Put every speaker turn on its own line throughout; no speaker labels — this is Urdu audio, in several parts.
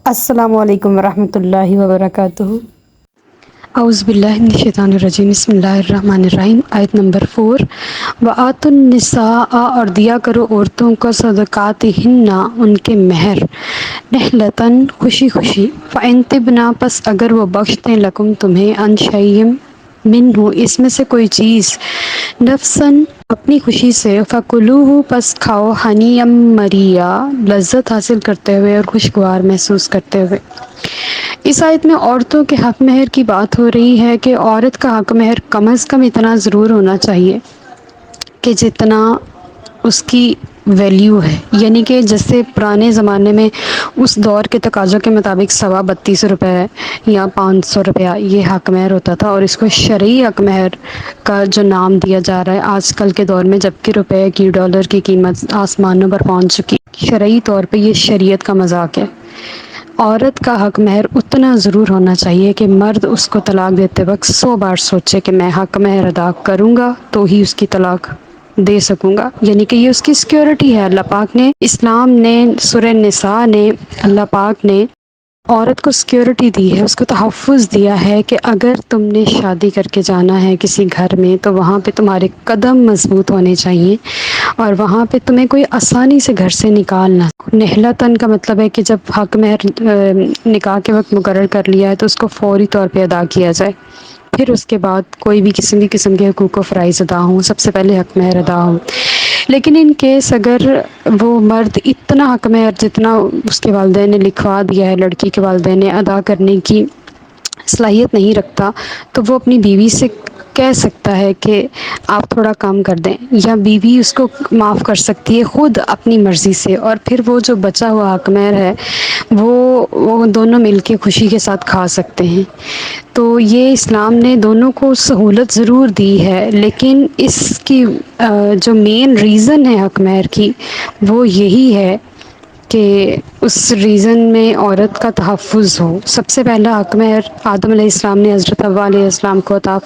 السلام علیکم ورحمۃ اللہ وبرکاتہ۔
اعوذ باللہ من الشیطان الرجیم، بسم اللہ الرحمن الرحیم۔ آیت نمبر 4، وآتوا النساء، اور دیا کرو عورتوں کو صدقاتہن، ان کے مہر، نحلتاً، خوشی خوشی، فإن طبن، پس اگر وہ بخش دیں، لکم تمہیں، عن شیء منہ، اس میں سے کوئی چیز، نفساً، اپنی خوشی سے، فکلوہ، پس کھاؤ، ہنیئا مریا، لذت حاصل کرتے ہوئے اور خوشگوار محسوس کرتے ہوئے۔ اس آیت میں عورتوں کے حق مہر کی بات ہو رہی ہے کہ عورت کا حق مہر کم از کم اتنا ضرور ہونا چاہیے کہ جتنا اس کی ویلیو ہے، یعنی کہ جیسے پرانے زمانے میں اس دور کے تقاضوں کے مطابق 32.5 روپے یا 500 روپیہ یہ حق مہر ہوتا تھا، اور اس کو شرعی حق مہر کا جو نام دیا جا رہا ہے آج کل کے دور میں، جبکہ روپے کی، ڈالر کی قیمت آسمانوں پر پہنچ چکی، شرعی طور پہ یہ شریعت کا مذاق ہے۔ عورت کا حق مہر اتنا ضرور ہونا چاہیے کہ مرد اس کو طلاق دیتے وقت 100 بار سوچے کہ میں حق مہر ادا کروں گا تو ہی اس کی طلاق دے سکوں گا، یعنی کہ یہ اس کی سیکیورٹی ہے۔ اللہ پاک نے، اسلام نے، سورہ نساء نے، اللہ پاک نے عورت کو سیکیورٹی دی ہے، اس کو تحفظ دیا ہے کہ اگر تم نے شادی کر کے جانا ہے کسی گھر میں تو وہاں پہ تمہارے قدم مضبوط ہونے چاہیے، اور وہاں پہ تمہیں کوئی آسانی سے گھر سے نکالنا۔ نہلتاً کا مطلب ہے کہ جب حق مہر نکاح کے وقت مقرر کر لیا ہے تو اس کو فوری طور پہ ادا کیا جائے، پھر اس کے بعد کوئی بھی کسی بھی قسم کے حقوق و فرائض ادا ہوں، سب سے پہلے حق مہر ادا ہوں۔ لیکن ان کیس اگر وہ مرد اتنا حق مہر جتنا اس کے والدین نے لکھوا دیا ہے لڑکی کے والدین نے ادا کرنے کی صلاحیت نہیں رکھتا، تو وہ اپنی بیوی سے کہہ سکتا ہے کہ آپ تھوڑا کم کر دیں، یا بیوی اس کو معاف کر سکتی ہے خود اپنی مرضی سے، اور پھر وہ جو بچا ہوا حق مہر ہے وہ دونوں مل کے خوشی کے ساتھ کھا سکتے ہیں۔ تو یہ اسلام نے دونوں کو سہولت ضرور دی ہے، لیکن اس کی جو مین ریزن ہے حق مہر کی وہ یہی ہے کہ اس ریزن میں عورت کا تحفظ ہو۔ سب سے پہلا حق مہر آدم علیہ السلام نے حضرت حوا علیہ السلام کو عطا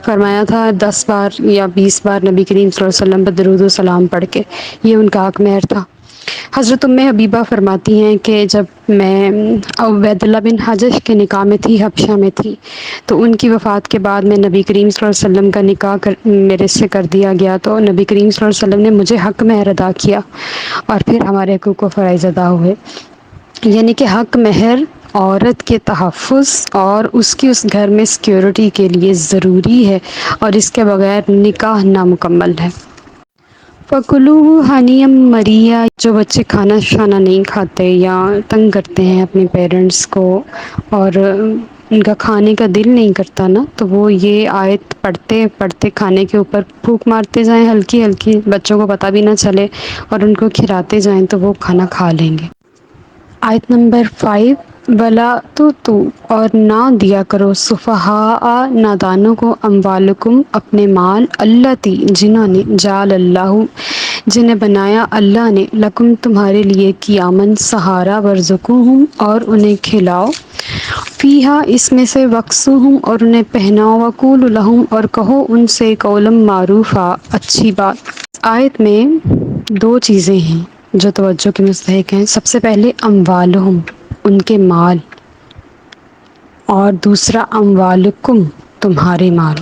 فرمایا تھا، 10 بار یا 20 بار نبی کریم صلی اللہ علیہ وسلم پر درود و سلام پڑھ کے، یہ ان کا حق مہر تھا۔ حضرت ام حبیبہ فرماتی ہیں کہ جب میں عبید اللہ بن حجش کے نکاح میں تھی، حبشہ میں تھی، تو ان کی وفات کے بعد میں نبی کریم صلی اللہ علیہ وسلم کا نکاح میرے سے کر دیا گیا، تو نبی کریم صلی اللہ علیہ وسلم نے مجھے حق مہر ادا کیا، اور پھر ہمارے حقوق و فرائض ادا ہوئے۔ یعنی کہ حق مہر عورت کے تحفظ اور اس کی اس گھر میں سیکیورٹی کے لیے ضروری ہے، اور اس کے بغیر نکاح نامکمل ہے۔ فَكُلُوهُ حَنِيًّا مَرِيًّا، جو بچے کھانا شانا نہیں کھاتے یا تنگ کرتے ہیں اپنے پیرنٹس کو اور ان کا کھانے کا دل نہیں کرتا نا، تو وہ یہ آیت پڑھتے پڑھتے کھانے کے اوپر پھونک مارتے جائیں ہلکی ہلکی، بچوں کو پتہ بھی نہ چلے، اور ان کو کھلاتے جائیں تو وہ کھانا کھا لیں گے۔ آیت نمبر 5، وَلَا تُؤْتُوا، اور نہ دیا کرو، سفہاء، نادانوں کو، اموالکم، اپنے مال، اللاتی، جنہوں نے، جعل اللہ، جنہیں بنایا اللہ نے، لکم، تمہارے لیے، قیاماً، سہارا، وارزقوہم، اور انہیں کھلاؤ، فیہا، اس میں سے، وکسوہم، اور انہیں پہناؤ، وقولوا لہم، اور کہو ان سے، قولا معروفا، اچھی بات۔ آیت میں دو چیزیں ہیں جو توجہ کے مستحق ہیں۔ سب سے پہلے اموالہم، ان کے مال، اور دوسرا اموالکم، تمہارے مال۔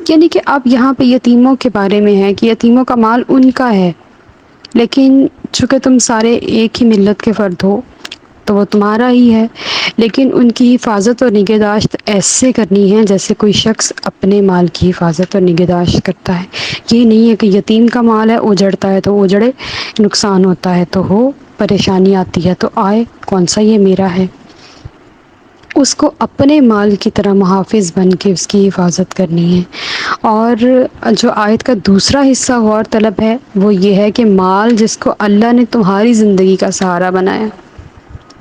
یعنی کہ اب یہاں پہ یتیموں کے بارے میں ہے کہ یتیموں کا مال ان کا ہے، لیکن چونکہ تم سارے ایک ہی ملت کے فرد ہو تو وہ تمہارا ہی ہے، لیکن ان کی حفاظت اور نگہداشت ایسے کرنی ہے جیسے کوئی شخص اپنے مال کی حفاظت اور نگہداشت کرتا ہے۔ یہ نہیں ہے کہ یتیم کا مال ہے، اجڑتا ہے تو اجڑے، نقصان ہوتا ہے تو ہو، پریشانی آتی ہے تو آئے، کون سا یہ میرا ہے۔ اس کو اپنے مال کی طرح محافظ بن کے اس کی حفاظت کرنی ہے۔ اور جو آیت کا دوسرا حصہ غور طلب ہے وہ یہ ہے کہ مال جس کو اللہ نے تمہاری زندگی کا سہارا بنایا،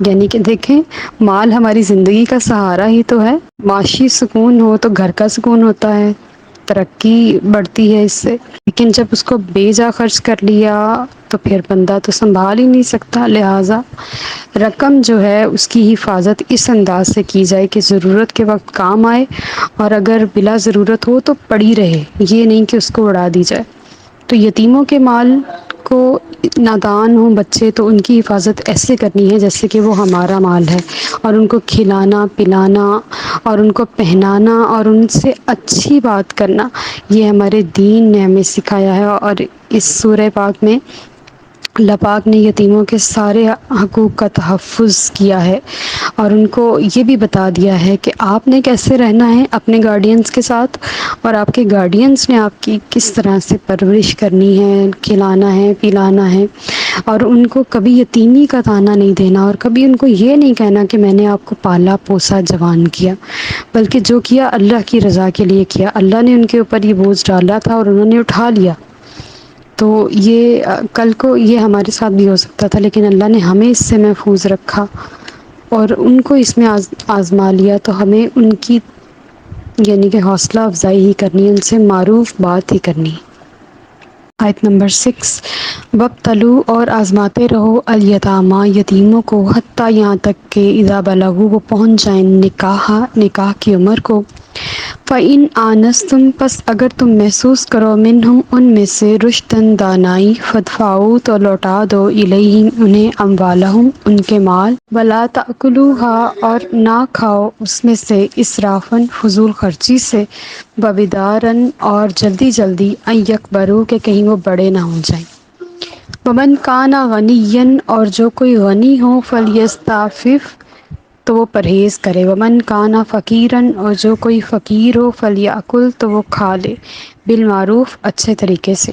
یعنی کہ دیکھیں، مال ہماری زندگی کا سہارا ہی تو ہے۔ معاشی سکون ہو تو گھر کا سکون ہوتا ہے، ترقی بڑھتی ہے اس سے، لیکن جب اس کو بے جا خرچ کر لیا تو پھر بندہ تو سنبھال ہی نہیں سکتا۔ لہٰذا رقم جو ہے اس کی حفاظت اس انداز سے کی جائے کہ ضرورت کے وقت کام آئے، اور اگر بلا ضرورت ہو تو پڑی رہے، یہ نہیں کہ اس کو اڑا دی جائے۔ تو یتیموں کے مال کو نادان ہوں بچے تو ان کی حفاظت ایسے کرنی ہے جیسے کہ وہ ہمارا مال ہے، اور ان کو کھلانا پلانا اور ان کو پہنانا اور ان سے اچھی بات کرنا، یہ ہمارے دین نے ہمیں سکھایا ہے۔ اور اس سورہ پاک میں اللہ پاک نے یتیموں کے سارے حقوق کا تحفظ کیا ہے، اور ان کو یہ بھی بتا دیا ہے کہ آپ نے کیسے رہنا ہے اپنے گارڈینز کے ساتھ، اور آپ کے گارڈینز نے آپ کی کس طرح سے پرورش کرنی ہے، کھلانا ہے پلانا ہے، اور ان کو کبھی یتیمی کا طعنہ نہیں دینا، اور کبھی ان کو یہ نہیں کہنا کہ میں نے آپ کو پالا پوسا جوان کیا، بلکہ جو کیا اللہ کی رضا کے لیے کیا۔ اللہ نے ان کے اوپر یہ بوجھ ڈالا تھا اور انہوں نے اٹھا لیا، تو یہ کل کو یہ ہمارے ساتھ بھی ہو سکتا تھا، لیکن اللہ نے ہمیں اس سے محفوظ رکھا اور ان کو اس میں آزما لیا، تو ہمیں ان کی یعنی کہ حوصلہ افزائی ہی کرنی ہے، ان سے معروف بات ہی کرنی ہے۔ آیت نمبر 6، وَابْتَلُوا اور آزماتے رہو الیتامیٰ یتیموں کو، حتیٰ یہاں تک کہ اذا بلغوا وہ پہنچ جائیں نکاح کی عمر کو، فَإِنْ آنَسْتُمْ پس اگر تم محسوس کرو منہم ان میں سے رشدًا دانائی، فادفعوا تو لوٹا دو الیہم انہیں اموالہم ان کے مال، ولا تأکلوها اور نہ کھاؤ اس میں سے اسرافاً فضول خرچی سے، وبداراً اور جلدی جلدی، ان یکبروا کہ کہیں وہ بڑے نہ ہو جائیں۔ ومن کان غنیًا اور جو کوئی غنی ہو، فلیستعفف تو وہ پرہیز کرے، ومن کان فقیراً اور جو کوئی فقیر ہو، فلیأکل تو وہ کھا لے، بالمعروف اچھے طریقے سے۔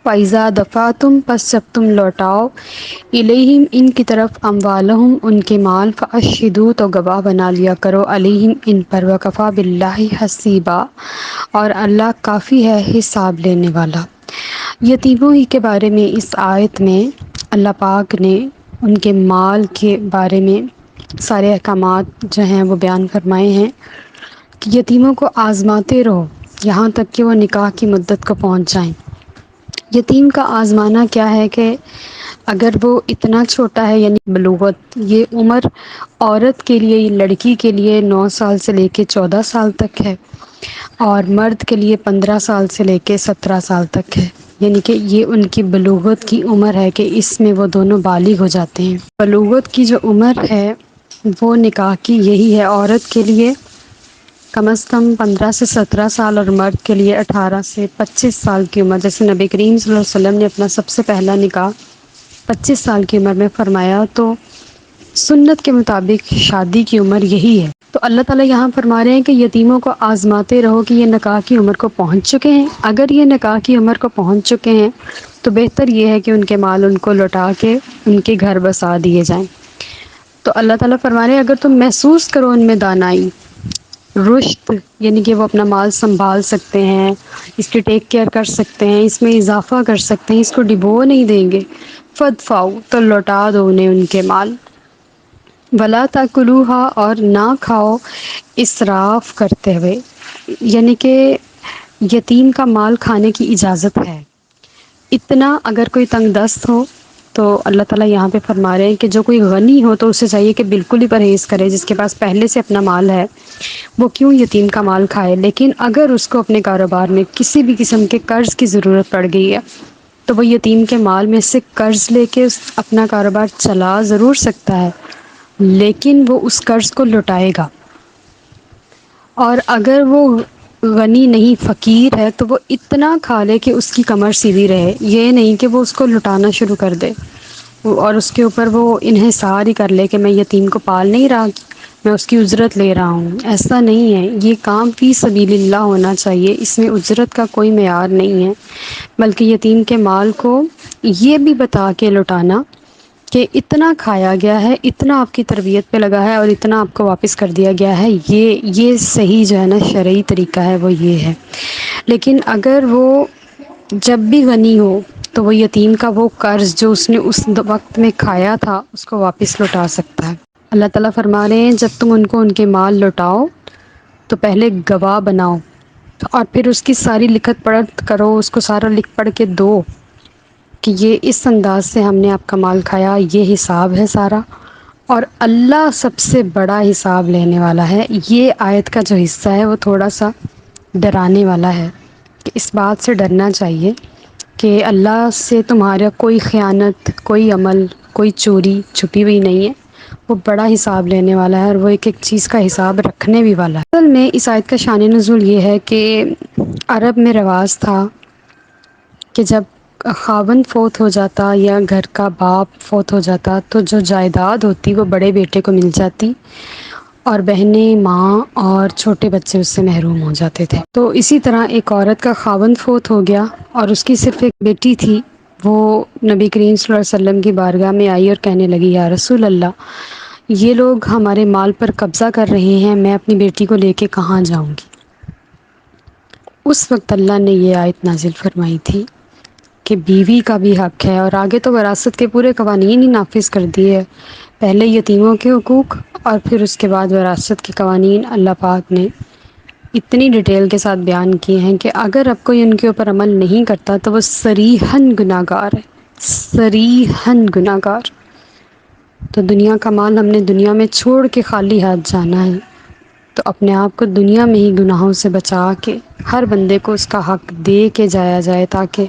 فَإِذَا دَفَعْتُمْ پس جب تم لوٹاؤ الیہم ان کی طرف اموالہم ان کے مال، فاشہدوا تو گواہ بنا لیا کرو علیہم ان پر، وکفیٰ باللہ حسیبا اور اللہ کافی ہے حساب لینے والا۔ یتیموں ہی کے بارے میں اس آیت میں اللہ پاک نے ان کے مال کے بارے میں سارے احکامات جو ہیں وہ بیان فرمائے ہیں کہ یتیموں کو آزماتے رہو یہاں تک کہ وہ نکاح کی مدت کو پہنچ جائیں۔ یتیم کا آزمانا کیا ہے کہ اگر وہ اتنا چھوٹا ہے یعنی بلوغت، یہ عمر عورت کے لیے لڑکی کے لیے 9 سال سے لے کے 14 سال تک ہے، اور مرد کے لیے 15 سال سے لے کے 17 سال تک ہے، یعنی کہ یہ ان کی بلوغت کی عمر ہے کہ اس میں وہ دونوں بالغ ہو جاتے ہیں۔ بلوغت کی جو عمر ہے وہ نکاح کی یہی ہے، عورت کے لیے کم از کم 15 سے 17 سال اور مرد کے لیے 18 سے 25 سال کی عمر، جیسے نبی کریم صلی اللہ علیہ وسلم نے اپنا سب سے پہلا نکاح 25 سال کی عمر میں فرمایا، تو سنت کے مطابق شادی کی عمر یہی ہے۔ تو اللہ تعالیٰ یہاں فرما رہے ہیں کہ یتیموں کو آزماتے رہو کہ یہ نکاح کی عمر کو پہنچ چکے ہیں، اگر یہ نکاح کی عمر کو پہنچ چکے ہیں تو بہتر یہ ہے کہ ان کے مال ان کو لوٹا کے ان کے گھر بسا دیے جائیں۔ تو اللہ تعالیٰ فرما رہے ہیں اگر تم محسوس کرو ان میں دانائی، رشد یعنی کہ وہ اپنا مال سنبھال سکتے ہیں، اس کی ٹیک کیئر کر سکتے ہیں، اس میں اضافہ کر سکتے ہیں، اس کو ڈبو نہیں دیں گے، فادفعوا تو لوٹا دو انہیں ان کے مال، ولا تاکلوها اور نہ کھاؤ اسراف کرتے ہوئے، یعنی کہ یتیم کا مال کھانے کی اجازت ہے، اتنا اگر کوئی تنگ دست ہو تو اللہ تعالیٰ یہاں پہ فرما رہے ہیں کہ جو کوئی غنی ہو تو اسے چاہیے کہ بالکل ہی پرہیز کرے، جس کے پاس پہلے سے اپنا مال ہے وہ کیوں یتیم کا مال کھائے، لیکن اگر اس کو اپنے کاروبار میں کسی بھی قسم کے قرض کی ضرورت پڑ گئی ہے تو وہ یتیم کے مال میں سے قرض لے کے اپنا کاروبار چلا ضرور سکتا ہے، لیکن وہ اس قرض کو لوٹائے گا۔ اور اگر وہ غنی نہیں فقیر ہے تو وہ اتنا کھا لے کہ اس کی کمر سیدھی رہے، یہ نہیں کہ وہ اس کو لٹانا شروع کر دے اور اس کے اوپر وہ انحصار ہی کر لے کہ میں یتیم کو پال نہیں رہا، میں اس کی اجرت لے رہا ہوں۔ ایسا نہیں ہے، یہ کام فی سبیل اللہ ہونا چاہیے، اس میں اجرت کا کوئی معیار نہیں ہے، بلکہ یتیم کے مال کو یہ بھی بتا کے لوٹانا کہ اتنا کھایا گیا ہے، اتنا آپ کی تربیت پہ لگا ہے اور اتنا آپ کو واپس کر دیا گیا ہے، یہ صحیح جو ہے نا شرعی طریقہ ہے وہ یہ ہے۔ لیکن اگر وہ جب بھی غنی ہو تو وہ یتیم کا وہ قرض جو اس نے اس وقت میں کھایا تھا اس کو واپس لوٹا سکتا ہے۔ اللہ تعالیٰ فرما رہے ہیں جب تم ان کو ان کے مال لوٹاؤ تو پہلے گواہ بناؤ اور پھر اس کی ساری لکھت پڑھت کرو، اس کو سارا لکھ پڑھ کے دو کہ یہ اس انداز سے ہم نے آپ کا مال کھایا، یہ حساب ہے سارا، اور اللہ سب سے بڑا حساب لینے والا ہے۔ یہ آیت کا جو حصہ ہے وہ تھوڑا سا ڈرانے والا ہے کہ اس بات سے ڈرنا چاہیے کہ اللہ سے تمہارا کوئی خیانت، کوئی عمل، کوئی چوری چھپی ہوئی نہیں ہے، وہ بڑا حساب لینے والا ہے اور وہ ایک ایک چیز کا حساب رکھنے بھی والا ہے۔ اصل میں اس آیت کا شان نزول یہ ہے کہ عرب میں رواج تھا کہ جب خاوند فوت ہو جاتا یا گھر کا باپ فوت ہو جاتا تو جو جائیداد ہوتی وہ بڑے بیٹے کو مل جاتی، اور بہنیں، ماں اور چھوٹے بچے اس سے محروم ہو جاتے تھے۔ تو اسی طرح ایک عورت کا خاوند فوت ہو گیا اور اس کی صرف ایک بیٹی تھی، وہ نبی کریم صلی اللہ علیہ وسلم کی بارگاہ میں آئی اور کہنے لگی یا رسول اللہ، یہ لوگ ہمارے مال پر قبضہ کر رہے ہیں، میں اپنی بیٹی کو لے کے کہاں جاؤں گی؟ اس وقت اللہ نے یہ آیت نازل فرمائی تھی کہ بیوی کا بھی حق ہے، اور آگے تو وراثت کے پورے قوانین ہی نافذ کر دیے، پہلے یتیموں کے حقوق اور پھر اس کے بعد وراثت کے قوانین اللہ پاک نے اتنی ڈیٹیل کے ساتھ بیان کیے ہیں کہ اگر اب کوئی ان کے اوپر عمل نہیں کرتا تو وہ صریحاً گناہ گار ہے، صریحاً گناہ گار۔ تو دنیا کا مال ہم نے دنیا میں چھوڑ کے خالی ہاتھ جانا ہے، تو اپنے آپ کو دنیا میں ہی گناہوں سے بچا کے ہر بندے کو اس کا حق دے کے جایا جائے، تاکہ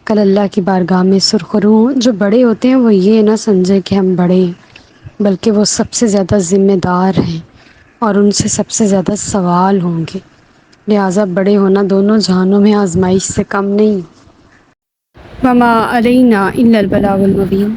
کل اللہ کی بارگاہ میں سرخرو ہوں۔ جو بڑے ہوتے ہیں وہ یہ نہ سمجھے کہ ہم بڑے ہیں، بلکہ وہ سب سے زیادہ ذمہ دار ہیں اور ان سے سب سے زیادہ سوال ہوں گے، لہٰذا بڑے ہونا دونوں جہانوں میں آزمائش سے کم نہیں۔
وما علینا الا البلاغ المبین۔